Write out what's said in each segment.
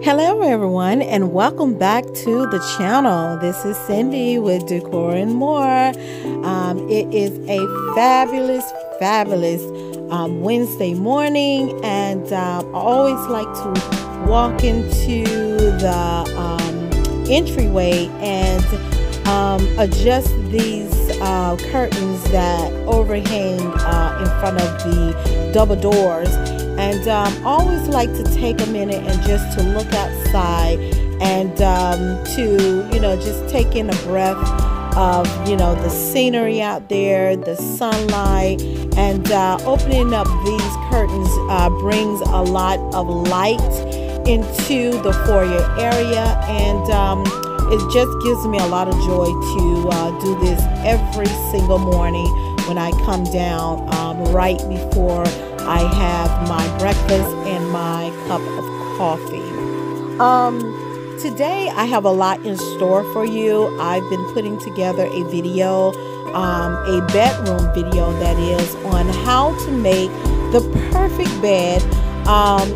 Hello everyone, and welcome back to the channel. This is Cindy with Decor and More. It is a fabulous Wednesday morning, and I always like to walk into the entryway and adjust these curtains that overhang in front of the double doors. And always like to take a minute and just to look outside and to, just take in a breath of, the scenery out there, the sunlight, and opening up these curtains brings a lot of light into the foyer area, and it just gives me a lot of joy to do this every single morning when I come down right before I have my breakfast and my cup of coffee. Today I have a lot in store for you. I've been putting together a video, a bedroom video that is, on how to make the perfect bed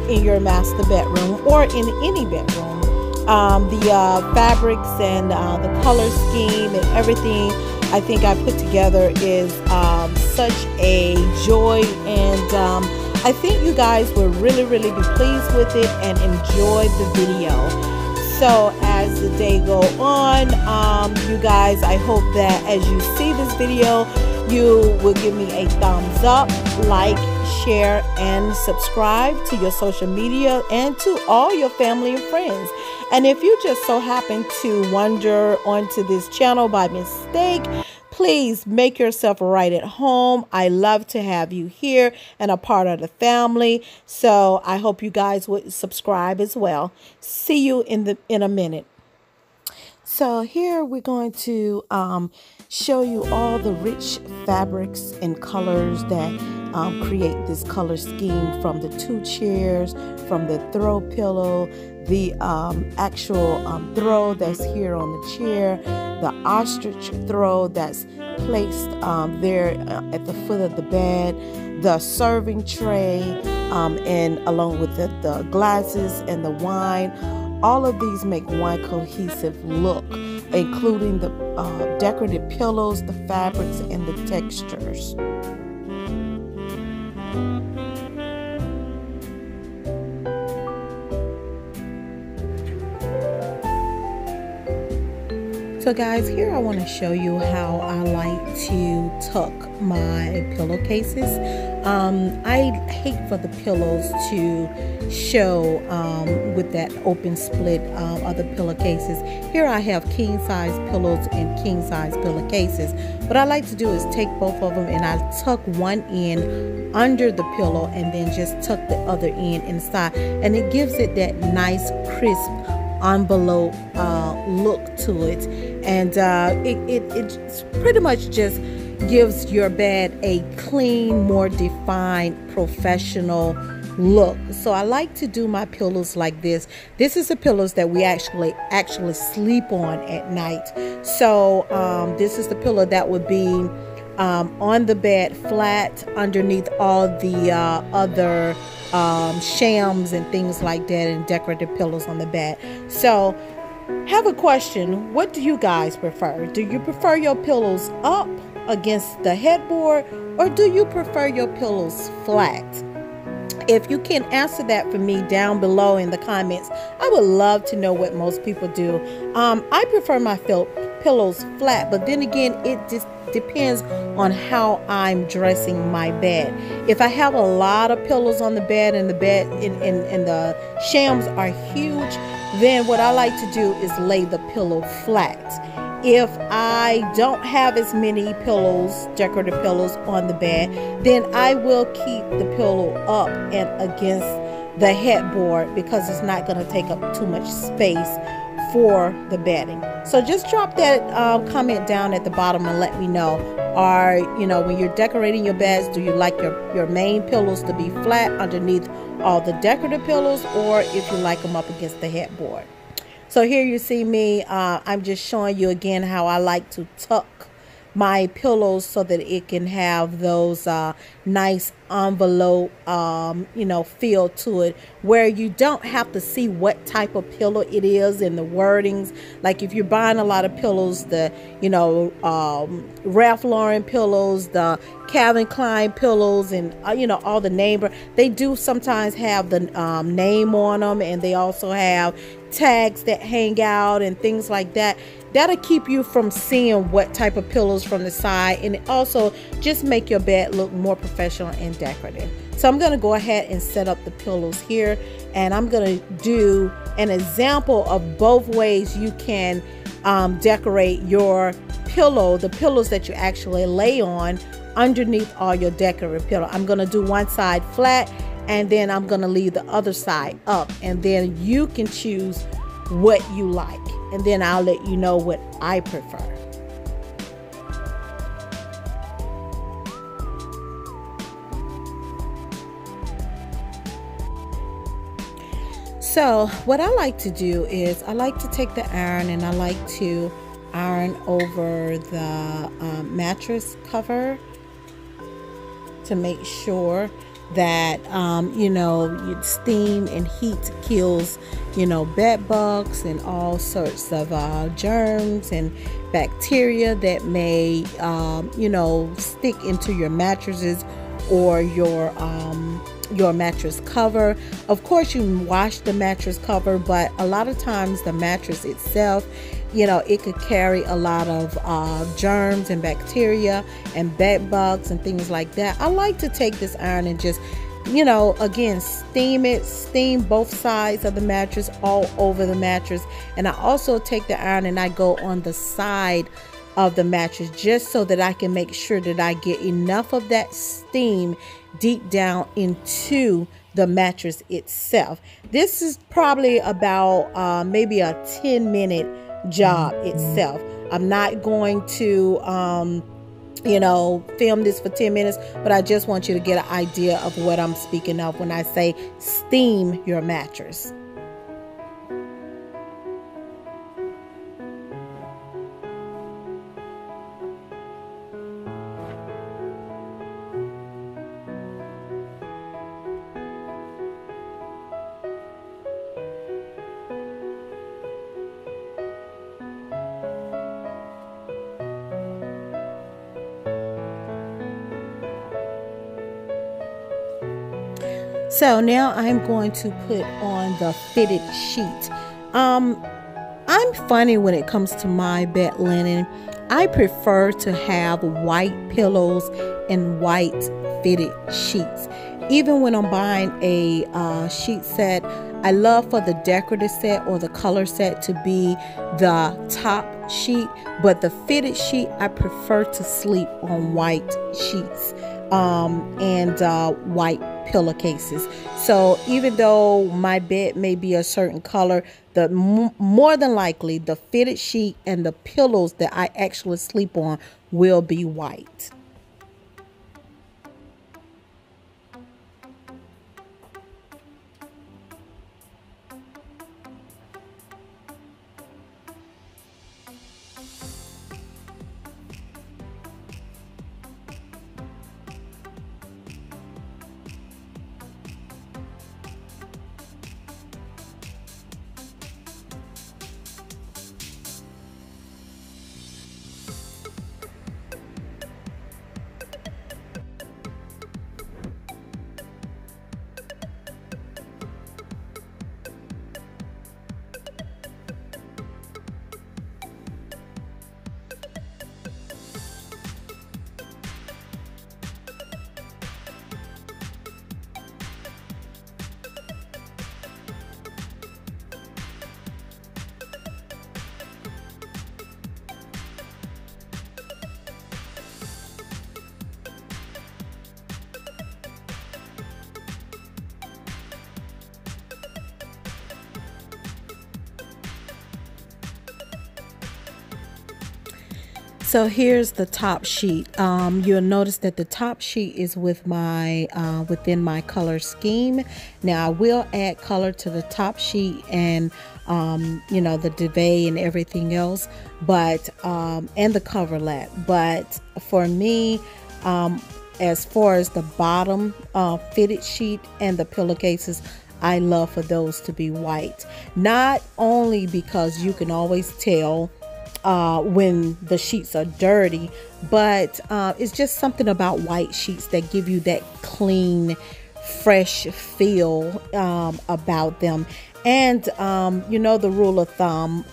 in your master bedroom or in any bedroom. The fabrics and the color scheme and everything I think I put together is such a joy, and I think you guys will really be pleased with it and enjoy the video. So as the day go on, you guys, I hope that as you see this video, you will give me a thumbs up, like, share, and subscribe to your social media and to all your family and friends. And if you just so happen to wander onto this channel by mistake, please make yourself right at home. I love to have you here and a part of the family. So I hope you guys would subscribe as well. See you in a minute. So here we're going to show you all the rich fabrics and colors that create this color scheme, from the two chairs, from the throw pillow, the actual throw that's here on the chair, the ostrich throw that's placed there at the foot of the bed, the serving tray, and along with the glasses and the wine. All of these make one cohesive look, including the decorative pillows, the fabrics, and the textures. So guys, here I want to show you how I like to tuck my pillowcases. I hate for the pillows to show with that open split of the pillowcases. Here I have king size pillows and king size pillowcases. What I like to do is take both of them and I tuck one end under the pillow and then just tuck the other end inside, and it gives it that nice crisp envelope look to it, and it pretty much just gives your bed a clean, more defined, professional look. So I like to do my pillows like this. This is the pillows that we actually sleep on at night. So this is the pillow that would be on the bed flat underneath all the other shams and things like that, and decorative pillows on the bed. So have a question: what do you guys prefer? Do you prefer your pillows up against the headboard, or do you prefer your pillows flat? If you can answer that for me down below in the comments, I would love to know what most people do. I prefer my pillows flat, but then again, it just depends on how I'm dressing my bed. If I have a lot of pillows on the bed and the bed and the shams are huge, then what I like to do is lay the pillow flat. If I don't have as many pillows, decorative pillows on the bed, then I will keep the pillow up and against the headboard, because it's not going to take up too much space for the bedding. So just drop that comment down at the bottom and let me know. Or, when you're decorating your beds, do you like your main pillows to be flat underneath all the decorative pillows, or if you like them up against the headboard? So here you see me, I'm just showing you again how I like to tuck my pillows so that it can have those nice envelope feel to it, where you don't have to see what type of pillow it is in the wordings. Like if you're buying a lot of pillows, the Ralph Lauren pillows, the Calvin Klein pillows, and all the name, they do sometimes have the name on them, and they also have tags that hang out and things like that. That'll keep you from seeing what type of pillows from the side, and it also just make your bed look more professional and decorative. So I'm going to go ahead and set up the pillows here, and I'm going to do an example of both ways you can decorate your pillow, the pillows that you actually lay on underneath all your decorative pillow. I'm going to do one side flat, and then I'm going to leave the other side up, and then you can choose what you like, and then I'll let you know what I prefer. So what I like to do is I like to take the iron, and I like to iron over the mattress cover to make sure that steam and heat kills bed bugs and all sorts of germs and bacteria that may stick into your mattresses or your mattress cover. Of course, you can wash the mattress cover, but a lot of times the mattress itself, it could carry a lot of germs and bacteria and bed bugs and things like that. I like to take this iron and just, again, steam both sides of the mattress, all over the mattress. And I also take the iron and I go on the side of the mattress, just so that I can make sure that I get enough of that steam deep down into the mattress itself. This is probably about maybe a 10-minute job itself. I'm not going to film this for 10 minutes, but I just want you to get an idea of what I'm speaking of when I say steam your mattress. So now I'm going to put on the fitted sheet. I'm funny when it comes to my bed linen. I prefer to have white pillows and white fitted sheets. Even when I'm buying a sheet set, I love for the decorative set or the color set to be the top sheet, but the fitted sheet, I prefer to sleep on white sheets and white pillowcases. So even though my bed may be a certain color, more than likely the fitted sheet and the pillows that I actually sleep on will be white. So here's the top sheet. You'll notice that the top sheet is with my within my color scheme. Now I will add color to the top sheet and you know, the duvet and everything else, but and the coverlet. But for me, as far as the bottom fitted sheet and the pillowcases, I love for those to be white. Not only because you can always tell when the sheets are dirty, but it's just something about white sheets that give you that clean, fresh feel about them. And you know, the rule of thumb,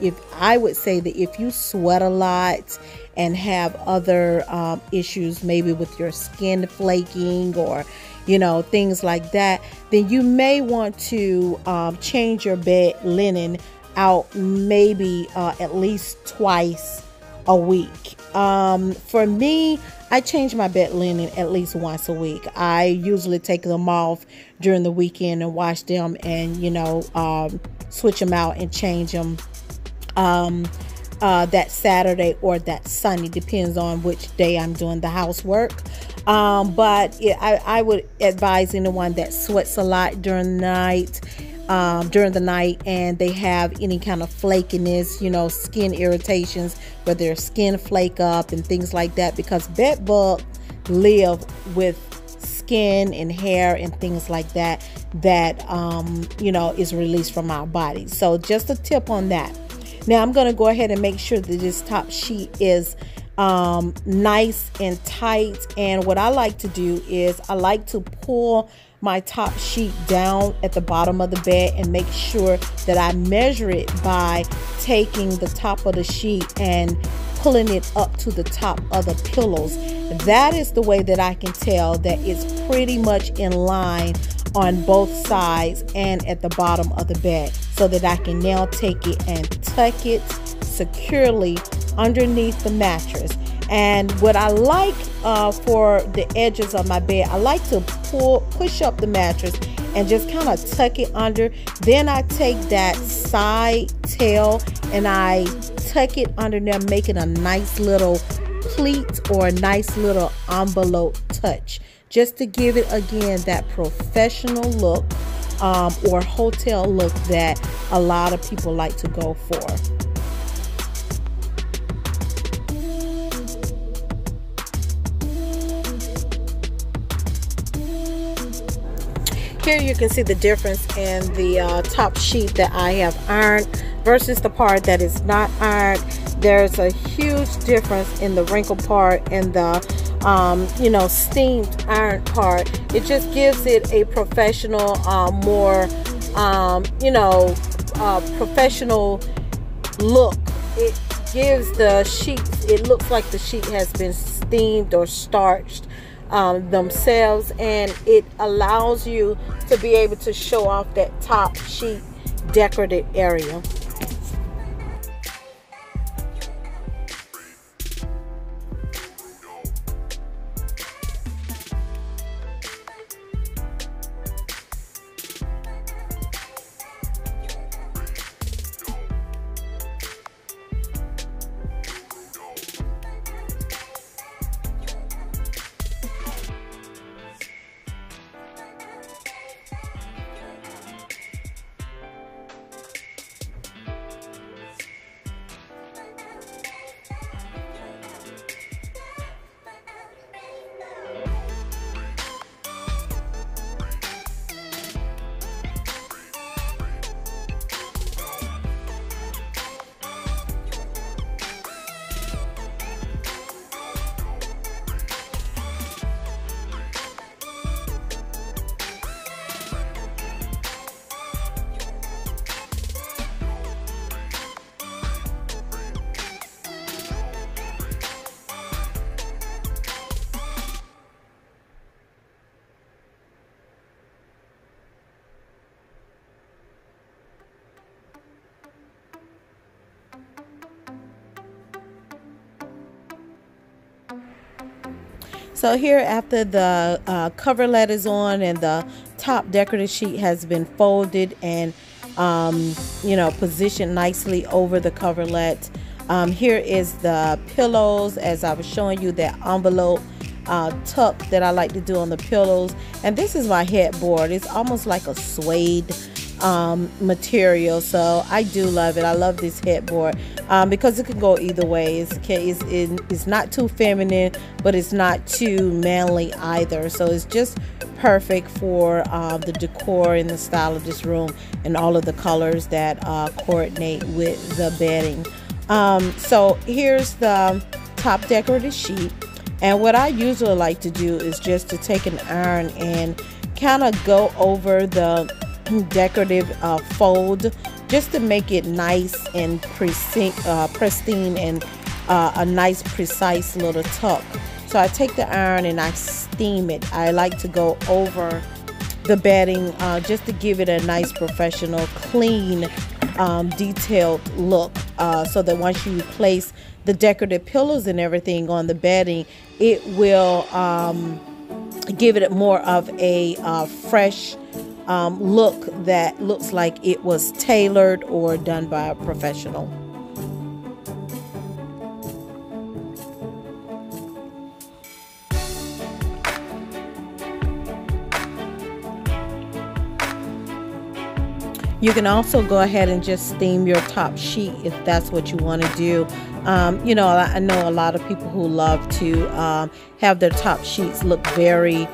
if I would say that if you sweat a lot and have other issues, maybe with your skin flaking or, you know, things like that, then you may want to change your bed linen out maybe at least twice a week. For me, I change my bed linen at least once a week. I usually take them off during the weekend and wash them, and you know, switch them out and change them that Saturday or that Sunday, depends on which day I'm doing the housework. But I would advise anyone that sweats a lot during the night and they have any kind of flakiness, you know, skin irritations, where their skin flake up and things like that, because bed bugs live with skin and hair and things like that you know, is released from our bodies. So just a tip on that. Now I'm going to go ahead and make sure that this top sheet is nice and tight. And what I like to do is I like to pull my top sheet down at the bottom of the bed and make sure that I measure it by taking the top of the sheet and pulling it up to the top of the pillows. That is the way that I can tell that it's pretty much in line on both sides and at the bottom of the bed, so that I can now take it and tuck it securely underneath the mattress. And what I like for the edges of my bed, I like to push up the mattress and just kind of tuck it under. Then I take that side tail and I tuck it under there, making a nice little pleat or a nice little envelope touch, just to give it again that professional look or hotel look that a lot of people like to go for. Here you can see the difference in the top sheet that I have ironed versus the part that is not ironed. There's a huge difference in the wrinkle part and the you know, steamed iron part. It just gives it a professional, more you know, professional look. It gives the sheets, it looks like the sheet has been steamed or starched themselves, and it allows you to be able to show off that top sheet decorative area. So here, after the coverlet is on and the top decorative sheet has been folded and you know, positioned nicely over the coverlet, Here is the pillows, as I was showing you, that envelope tuck that I like to do on the pillows. And this is my headboard. It's almost like a suede material, so I do love it. I love this headboard because it can go either way. It's not too feminine, but it's not too manly either, so it's just perfect for the decor and the style of this room and all of the colors that coordinate with the bedding. So here's the top decorative sheet, and what I usually like to do is just to take an iron and kind of go over the decorative fold, just to make it nice and pristine and a nice precise little tuck. So I take the iron and I steam it. I like to go over the bedding just to give it a nice professional, clean, detailed look, so that once you place the decorative pillows and everything on the bedding, it will give it more of a fresh look that looks like it was tailored or done by a professional. You can also go ahead and just steam your top sheet if that's what you want to do. You know, I know a lot of people who love to have their top sheets look very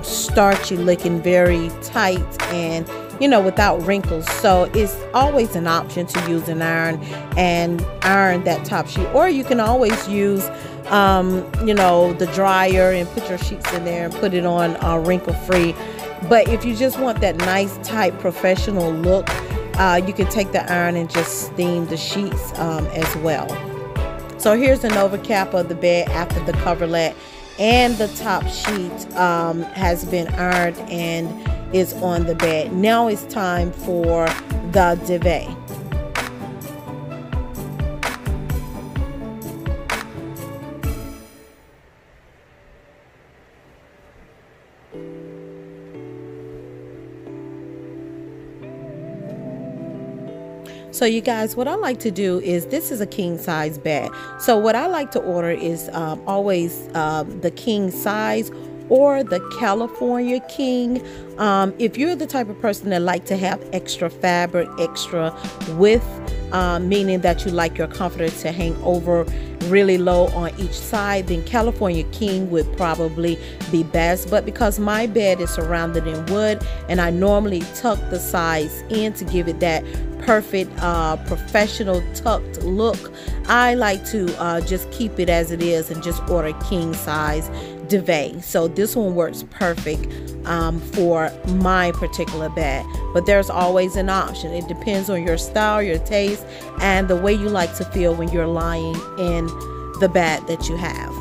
starchy looking, very tight, and you know, without wrinkles. So it's always an option to use an iron and iron that top sheet, or you can always use you know, the dryer and put your sheets in there and put it on wrinkle free. But if you just want that nice tight professional look, you can take the iron and just steam the sheets as well. So here's an overcap of the bed after the coverlet and the top sheet has been ironed and is on the bed. Now it's time for the duvet. So you guys, what I like to do is, this is a king size bed. So what I like to order is always the king size or the California king. If you're the type of person that like to have extra fabric, extra width, meaning that you like your comforter to hang over really low on each side, then California king would probably be best. But because my bed is surrounded in wood and I normally tuck the sides in to give it that perfect professional tucked look, I like to just keep it as it is and just order king size duvet. So this one works perfect for my particular bed, but there's always an option. It depends on your style, your taste, and the way you like to feel when you're lying in the bed that you have.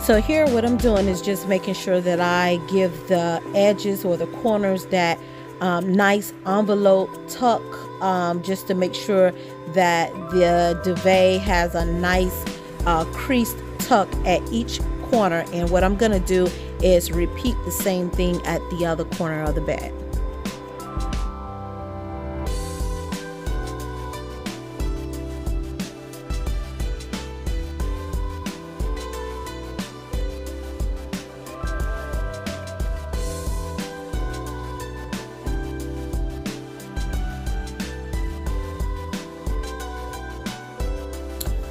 So here what I'm doing is just making sure that I give the edges or the corners that nice envelope tuck, just to make sure that the duvet has a nice creased tuck at each corner. And what I'm going to do is repeat the same thing at the other corner of the bed.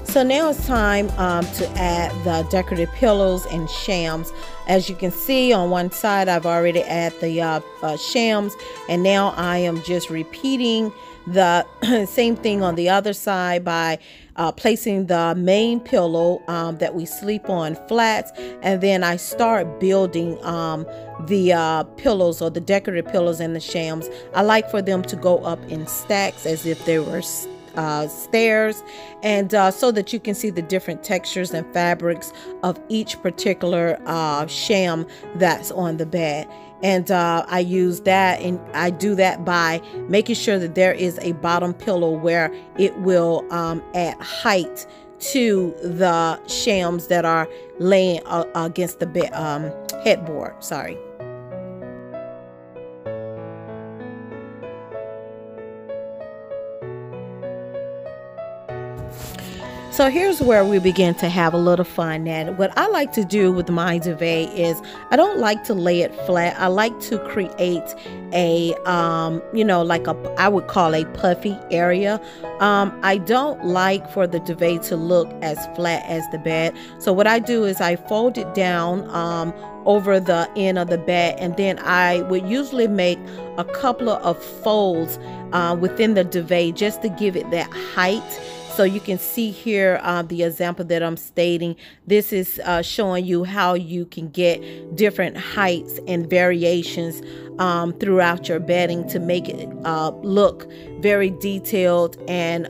So now it's time to add the decorative pillows and shams. As you can see on one side, I've already added the shams, and now I am just repeating the same thing on the other side by placing the main pillow that we sleep on flat, and then I start building the pillows or the decorative pillows and the shams. I like for them to go up in stacks as if they were stairs, and so that you can see the different textures and fabrics of each particular sham that's on the bed. And I use that, and I do that by making sure that there is a bottom pillow where it will add height to the shams that are laying against the bed, headboard. Sorry. So here's where we begin to have a little fun. And what I like to do with my duvet is I don't like to lay it flat. I like to create a, you know, like I would call a puffy area. I don't like for the duvet to look as flat as the bed. So what I do is I fold it down over the end of the bed, and then I would usually make a couple of folds within the duvet just to give it that height. So you can see here the example that I'm stating. This is showing you how you can get different heights and variations throughout your bedding to make it look very detailed and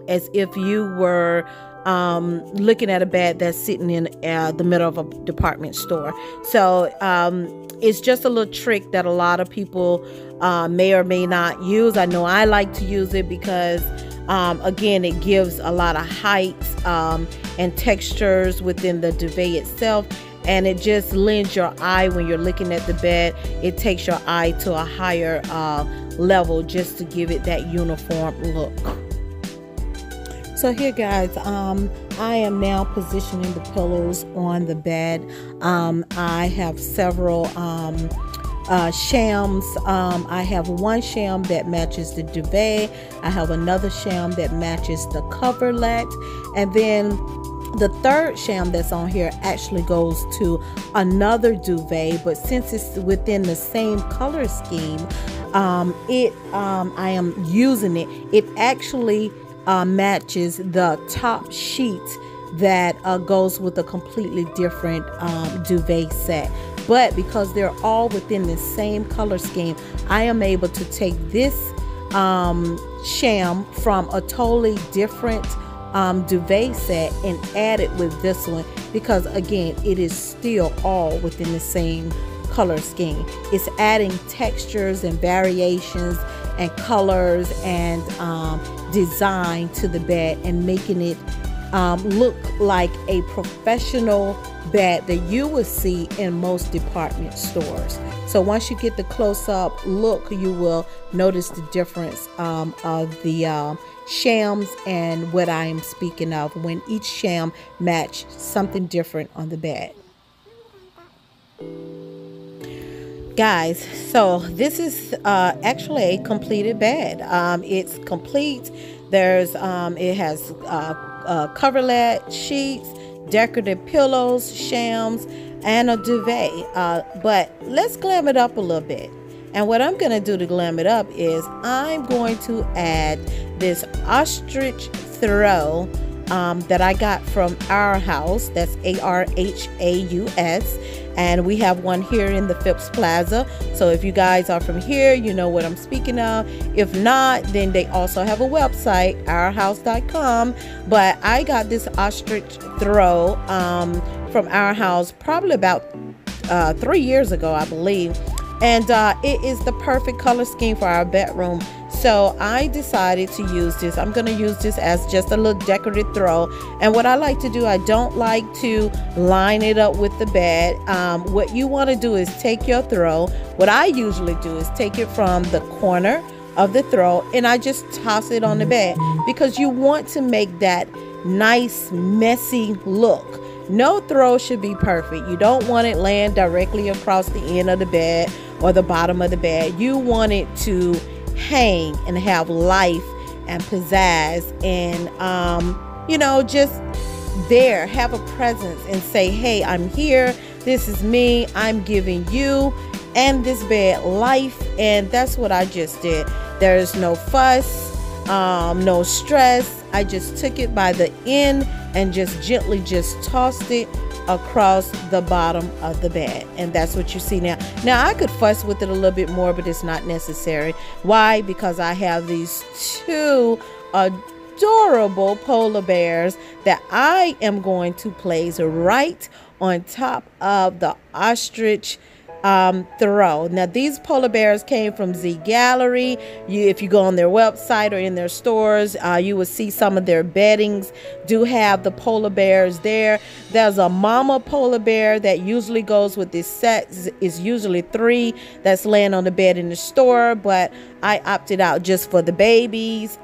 as if you were looking at a bed that's sitting in the middle of a department store. So it's just a little trick that a lot of people may or may not use. I know I like to use it because again, it gives a lot of heights and textures within the duvet itself, and it just lends your eye when you're looking at the bed. It takes your eye to a higher level just to give it that uniform look. So here, guys, I am now positioning the pillows on the bed. I have several shams. I have one sham that matches the duvet. I have another sham that matches the coverlet, and then the third sham that's on here actually goes to another duvet, but since it's within the same color scheme, I am using it. It actually matches the top sheet that goes with a completely different duvet set. But because they're all within the same color scheme, I am able to take this sham from a totally different duvet set and add it with this one, because again, it is still all within the same color scheme. It's adding textures and variations and colors and design to the bed and making it look like a professional bed that you would see in most department stores. So once you get the close-up look, you will notice the difference of the shams and what I am speaking of when each sham matched something different on the bed. Guys, so this is actually a completed bed. It's complete. There's it has coverlet, sheets, decorative pillows, shams, and a duvet. But let's glam it up a little bit. And what I'm going to do to glam it up is I'm going to add this ostrich throw that I got from Our House. That's ARHAUS. And we have one here in the Phipps Plaza. So if you guys are from here, you know what I'm speaking of. If not, then they also have a website, ourhouse.com. But I got this ostrich throw from Our House probably about 3 years ago, I believe. And it is the perfect color scheme for our bedroom. So I decided to use this. I'm going to use this as just a little decorative throw. And what I like to do, I don't like to line it up with the bed. What you want to do is take your throw. What I usually do is take it from the corner of the throw and I just toss it on the bed, because you want to make that nice, messy look. No throw should be perfect. You don't want it laying directly across the end of the bed or the bottom of the bed. You want it to hang and have life and pizzazz and you know, just there, have a presence and say, hey, I'm here, this is me, I'm giving you and this bed life. And that's what I just did. There is no fuss, no stress. I just took it by the end and just gently just tossed it across the bottom of the bed. And that's what you see now. Now I could fuss with it a little bit more, but it's not necessary. Why? Because I have these two adorable polar bears that I am going to place right on top of the ostrich throw. Now these polar bears came from Z Gallery. If you go on their website or in their stores, you will see some of their beddings do have the polar bears there. There's a mama polar bear that usually goes with this set. Is usually 3 that's laying on the bed in the store, but I opted out just for the babies.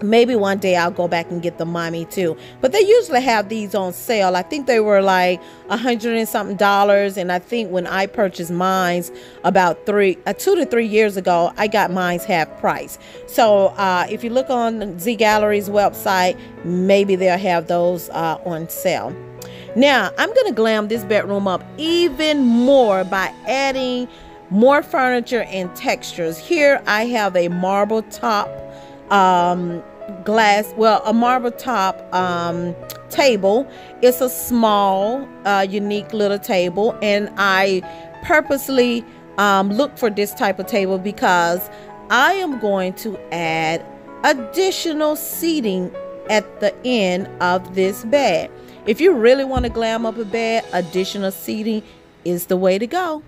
Maybe one day I'll go back and get the mommy too. But they usually have these on sale. I think they were like $100 and something. And I think when I purchased mine's about 2 to 3 years ago, I got mine's half price. So if you look on Z Gallery's website, maybe they'll have those on sale. Now I'm going to glam this bedroom up even more by adding more furniture and textures. Here I have a marble top a marble top table. It's a small unique little table, and I purposely look for this type of table because I am going to add additional seating at the end of this bed. If you really want to glam up a bed, additional seating is the way to go.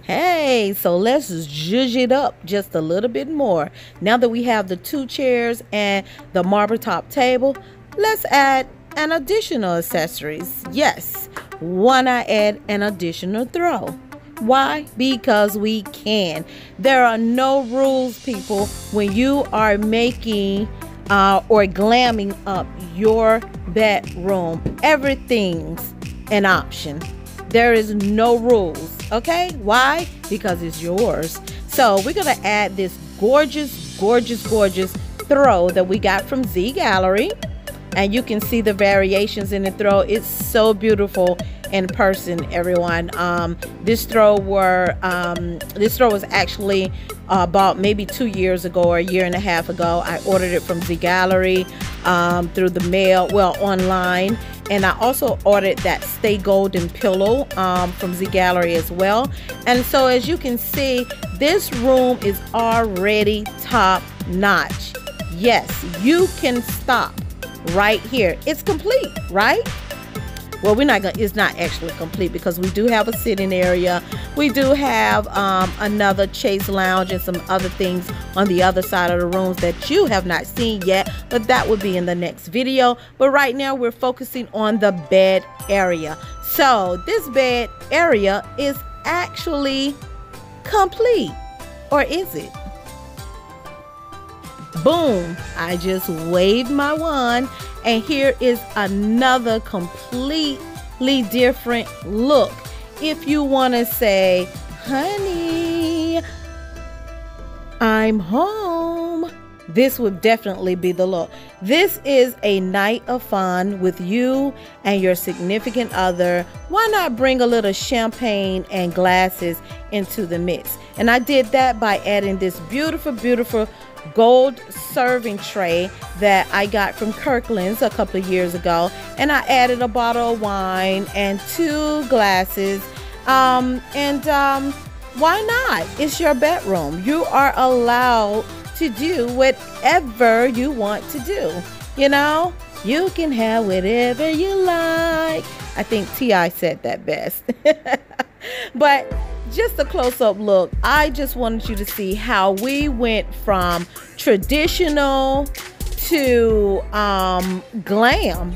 Hey, so let's zhuzh it up just a little bit more. Now that we have the 2 chairs and the marble top table, let's add an additional accessories. Yes, why not add an additional throw? Why? Because we can. There are no rules, people, when you are making or glamming up your bedroom. Everything's an option. There is no rules. Okay, why? Because it's yours. So we're gonna add this gorgeous throw that we got from Z Gallery, and you can see the variations in the throw. It's so beautiful in person, everyone. This throw was actually bought maybe 2 years ago or a year and a half ago. I ordered it from Z Gallery through the mail, well, online. And I also ordered that Stay Golden pillow from Z Gallery as well. And so as you can see, this room is already top notch. Yes, you can stop right here. It's complete, right? Well, it's not actually complete because we do have a sitting area. We do have another chase lounge and some other things on the other side of the rooms that you have not seen yet, but that will be in the next video. But right now we're focusing on the bed area. So this bed area is actually complete, or is it? Boom, I just waved my wand, and here is another completely different look. If you want to say, honey, I'm home, this would definitely be the look. This is a night of fun with you and your significant other. Why not bring a little champagne and glasses into the mix? And I did that by adding this beautiful gold serving tray that I got from Kirkland's a couple of years ago, and I added a bottle of wine and 2 glasses. Why not? It's your bedroom. You are allowed to do whatever you want to do. You know, you can have whatever you like. I think T.I. said that best. But just a close-up look, I just wanted you to see how we went from traditional to glam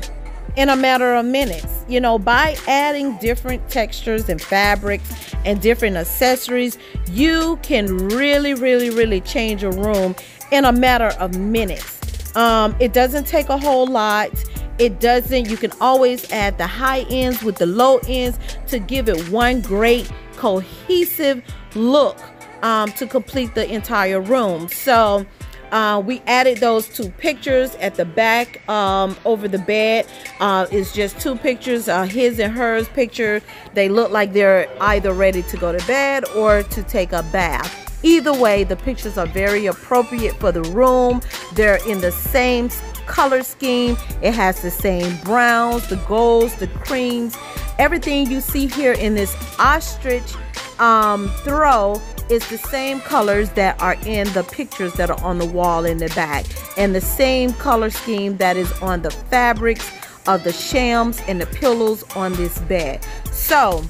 in a matter of minutes, you know, by adding different textures and fabrics and different accessories. You can really change a room in a matter of minutes. It doesn't take a whole lot. You can always add the high ends with the low ends to give it one great cohesive look to complete the entire room. So we added those 2 pictures at the back over the bed. It's just 2 pictures, his and hers picture. They look like they're either ready to go to bed or to take a bath. Either way, the pictures are very appropriate for the room. They're in the same color scheme. It has the same browns, the golds, the creams. Everything you see here in this ostrich throw is the same colors that are in the pictures that are on the wall in the back, and the same color scheme that is on the fabrics of the shams and the pillows on this bed. So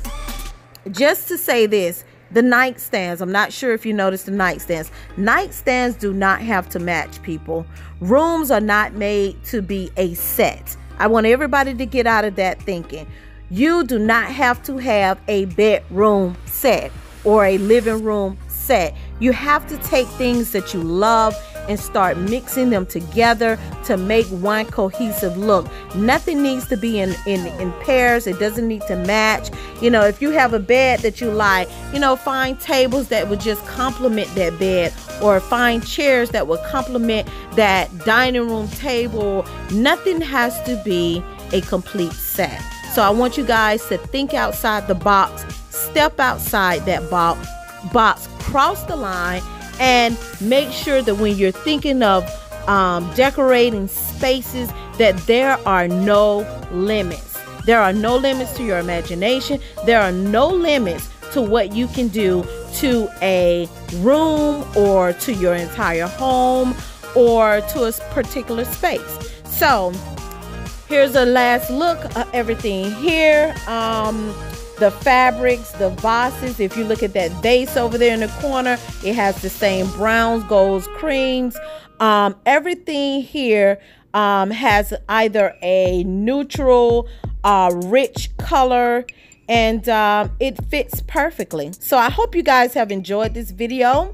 just to say this, the nightstands, I'm not sure if you noticed the nightstands. Nightstands do not have to match, people. Rooms are not made to be a set. I want everybody to get out of that thinking. You do not have to have a bedroom set or a living room set. You have to take things that you love and start mixing them together to make one cohesive look. Nothing needs to be in pairs. It doesn't need to match. You know, if you have a bed that you like, you know, find tables that would just complement that bed, or find chairs that would complement that dining room table. Nothing has to be a complete set. So I want you guys to think outside the box, step outside that box, cross the line, and make sure that when you're thinking of decorating spaces, that there are no limits. There are no limits to your imagination. There are no limits to what you can do to a room, or to your entire home, or to a particular space. So here's a last look at everything here. The fabrics, the vases. If you look at that vase over there in the corner, it has the same browns, golds, creams. Everything here has either a neutral, rich color, and it fits perfectly. So I hope you guys have enjoyed this video.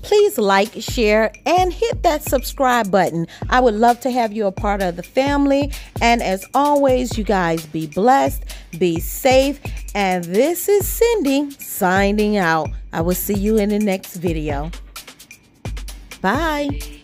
Please like, share, and hit that subscribe button. I would love to have you a part of the family. And as always, you guys be blessed, be safe. And this is Cindy signing out. I will see you in the next video. Bye.